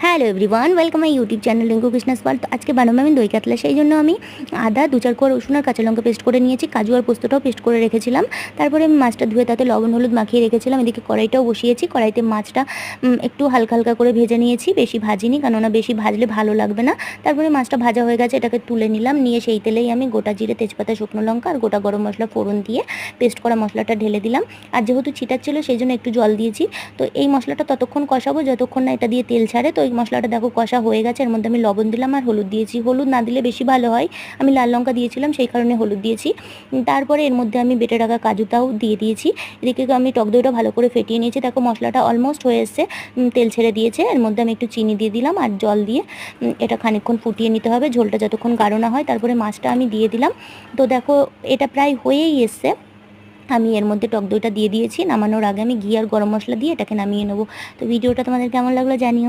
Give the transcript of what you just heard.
Hello everyone, welcome my YouTube channel Rinku Krishna's Pal. তো আজকে বানাবো আমি দই কাতলা। সেই জন্য আমি আদা 2-4 কোয়া রসুন আর কাঁচা লঙ্কা পেস্ট করে নিয়েছি, কাজু আর পোস্তটাও পেস্ট করে রেখেছিলাম। তারপরে আমি মাছটা ধুয়ে তাতে লবণ হলুদ মাখিয়ে রেখেছিলাম। এদিকে কড়াইটাও বসিয়েছি, কড়াইতে মাছটা একটু হালকা হালকা করে ভেজে নিয়েছি, বেশি ভাজিনি, কেননা বেশি ভাজলে ভালো লাগবে না। তারপরে মাছটা ভাজা হয়ে গেছে, এটাকে তুলে নিলাম। নিয়ে সেই তেলেই আমি গোটা জিরে, তেজপাতা, শুকনো লঙ্কা আর গোটা গরম মশলা ফোড়ন দিয়ে পেস্ট করা মশলাটা ঢেলে দিলাম। আর যেহেতু ছিটাচ্ছিল সেই জন্য একটু জল দিয়েছি। তো এই মশলাটা ততক্ষণ কষাবো যতক্ষণ না এটা দিয়ে তেল ছাড়ে। তো এই মশলাটা দেখো কষা হয়ে গেছে, এর মধ্যে আমি লবণ দিলাম আর হলুদ দিয়েছি। হলুদ না দিলে বেশি ভালো হয়, আমি লাল লঙ্কা দিয়েছিলাম সেই কারণে হলুদ দিয়েছি। তারপরে এর মধ্যে আমি বেটে রাখা কাজুটাও দিয়ে দিয়েছি। এদিকে আমি টক দইটা ভালো করে ফেটিয়ে নিয়েছি। দেখো মশলাটা অলমোস্ট হয়ে এসছে, তেল ছেড়ে দিয়েছে। এর মধ্যে আমি একটু চিনি দিয়ে দিলাম আর জল দিয়ে এটা খানিকক্ষণ ফুটিয়ে নিতে হবে, ঝোলটা যতক্ষণ গাঢ় না হয়। তারপরে মাছটা আমি দিয়ে দিলাম। তো দেখো এটা প্রায় হয়েই এসছে। আমি এর মধ্যে টক দইটা দিয়ে দিয়েছি। নামানোর আগে আমি ঘি আর গরম মশলা দিয়ে এটাকে নামিয়ে নেবো। তো ভিডিওটা তোমাদের কেমন লাগলো জানিও।